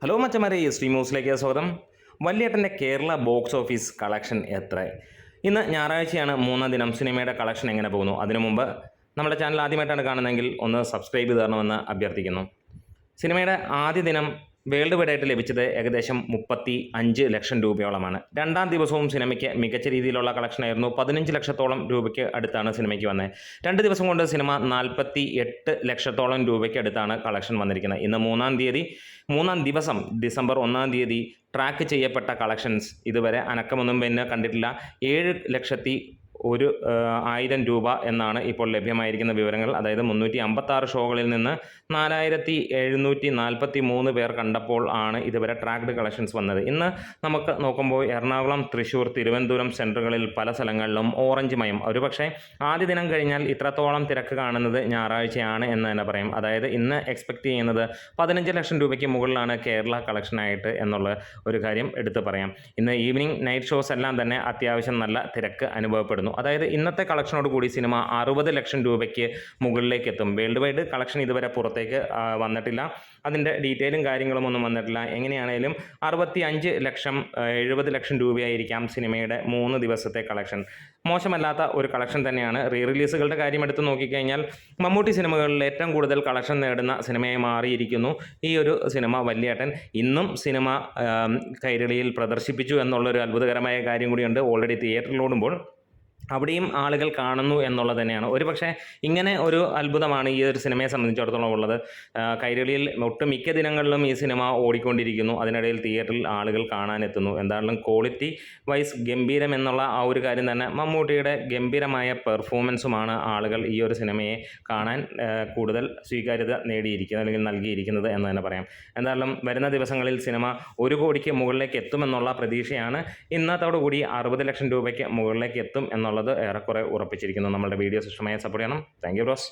Hello മച്ചമാരെ, stream ന്യൂസിലേക്ക് സ്വാഗതം. വല്യേട്ടൻ്റെ Kerala box office collection എത്ര? ഇന്ന് ഞായറാഴ്ചയാണ്, മൂന്നാം ദിനം. സിനിമയുടെ കളക്ഷൻ എങ്ങനെ പോകുന്നു? അതിനു മുമ്പ് നമ്മുടെ ചാനൽ ആദ്യമായിട്ടാണ് കാണുന്നതെങ്കിൽ ഒന്ന് സബ്സ്ക്രൈബ് ചെയ്ത് തരണമെന്ന് അഭ്യർത്ഥിക്കുന്നു. സിനിമയുടെ ആദ്യ ദിനം വേൾഡ് വൈഡായിട്ട് ലഭിച്ചത് ഏകദേശം 35 ലക്ഷം രൂപയോളമാണ്. രണ്ടാം ദിവസവും സിനിമയ്ക്ക് മികച്ച രീതിയിലുള്ള കളക്ഷനായിരുന്നു. 15 ലക്ഷത്തോളം രൂപയ്ക്ക് അടുത്താണ് സിനിമയ്ക്ക് വന്നത്. 2 ദിവസം കൊണ്ട് സിനിമ 48 ലക്ഷത്തോളം രൂപയ്ക്ക് അടുത്താണ് കളക്ഷൻ വന്നിരിക്കുന്നത്. ഇന്ന് മൂന്നാം ദിവസം ഡിസംബർ 1 തീയതി ട്രാക്ക് ചെയ്യപ്പെട്ട കളക്ഷൻസ് ഇതുവരെ അനക്കമൊന്നും പിന്നെ കണ്ടിട്ടില്ല. 7,01,000 രൂപ എന്നാണ് ഇപ്പോൾ ലഭ്യമായിരിക്കുന്ന വിവരങ്ങൾ. അതായത് 356 ഷോകളിൽ നിന്ന് 4,743 പേർ കണ്ടപ്പോൾ ആണ് ഇതുവരെ ട്രാക്ക്ഡ് കളക്ഷൻസ് വന്നത്. ഇന്ന് നമുക്ക് നോക്കുമ്പോൾ എറണാകുളം, തൃശ്ശൂർ, തിരുവനന്തപുരം സെൻറ്ററുകളിൽ പല സ്ഥലങ്ങളിലും ഓറഞ്ച് മയം. ഒരുപക്ഷെ ആദ്യ ദിനം കഴിഞ്ഞാൽ ഇത്രത്തോളം തിരക്ക് കാണുന്നത് ഞായറാഴ്ചയാണ് എന്ന് തന്നെ പറയും. അതായത് ഇന്ന് എക്സ്പെക്റ്റ് ചെയ്യുന്നത് 15 ലക്ഷം രൂപയ്ക്ക് മുകളിലാണ് കേരള കളക്ഷനായിട്ട് എന്നുള്ള ഒരു കാര്യം എടുത്തു പറയാം. ഇന്ന് ഈവനിങ് നൈറ്റ് ഷോസ് എല്ലാം തന്നെ അത്യാവശ്യം നല്ല തിരക്ക് അനുഭവപ്പെടുന്നു. അതായത് ഇന്നത്തെ കളക്ഷനോട് കൂടി സിനിമ 60 ലക്ഷം രൂപയ്ക്ക് മുകളിലേക്ക് എത്തും. വേൾഡ് വൈഡ് കളക്ഷൻ ഇതുവരെ പുറത്തേക്ക് വന്നിട്ടില്ല. അതിൻ്റെ ഡീറ്റെയിലും കാര്യങ്ങളും ഒന്നും വന്നിട്ടില്ല. എങ്ങനെയാണേലും 65 ലക്ഷം 70 ലക്ഷം രൂപയായിരിക്കാം സിനിമയുടെ 3 ദിവസത്തെ കളക്ഷൻ. മോശമല്ലാത്ത ഒരു കളക്ഷൻ തന്നെയാണ്. റിലീസുകളുടെ കാര്യം എടുത്ത് നോക്കിക്കഴിഞ്ഞാൽ മമ്മൂട്ടി സിനിമകളിൽ ഏറ്റവും കൂടുതൽ കളക്ഷൻ നേടുന്ന സിനിമയായി മാറിയിരിക്കുന്നു ഈ ഒരു സിനിമ വല്യേട്ടൻ. ഇന്നും സിനിമ കൈരളിയിൽ പ്രദർശിപ്പിച്ചു എന്നുള്ളൊരു അത്ഭുതകരമായ കാര്യം കൂടിയുണ്ട്. ഓൾറെഡി തിയേറ്ററിലോടുമ്പോൾ അവിടെയും ആളുകൾ കാണുന്നു എന്നുള്ളത് തന്നെയാണ്. ഒരുപക്ഷെ ഇങ്ങനെ ഒരു അത്ഭുതമാണ് ഈ ഒരു സിനിമയെ സംബന്ധിച്ചിടത്തോളം ഉള്ളത്. കൈരളിയിൽ ഒട്ടുമിക്ക ദിനങ്ങളിലും ഈ സിനിമ ഓടിക്കൊണ്ടിരിക്കുന്നു. അതിനിടയിൽ തിയേറ്ററിൽ ആളുകൾ കാണാനെത്തുന്നു. എന്തായാലും ക്വാളിറ്റി വൈസ് ഗംഭീരം എന്നുള്ള ആ ഒരു കാര്യം തന്നെ, മമ്മൂട്ടിയുടെ ഗംഭീരമായ പെർഫോമൻസുമാണ് ആളുകൾ ഈ ഒരു സിനിമയെ കാണാൻ കൂടുതൽ സ്വീകാര്യത നേടിയിരിക്കുന്നത് അല്ലെങ്കിൽ നൽകിയിരിക്കുന്നത് എന്ന് തന്നെ പറയാം. എന്തായാലും വരുന്ന ദിവസങ്ങളിൽ സിനിമ 1 കോടിക്ക് മുകളിലേക്ക് എത്തുമെന്നുള്ള പ്രതീക്ഷയാണ്. ഇന്നത്തോടുകൂടി 60 ലക്ഷം രൂപയ്ക്ക് മുകളിലേക്ക് എത്തും എന്നുള്ളത് ഏറെക്കുറെ ഉറപ്പിച്ചിരിക്കുന്നു. നമ്മുടെ വീഡിയോസ് ഇഷ്ടമായി സപ്പോർട്ട് ചെയ്യണം. Thank you bros.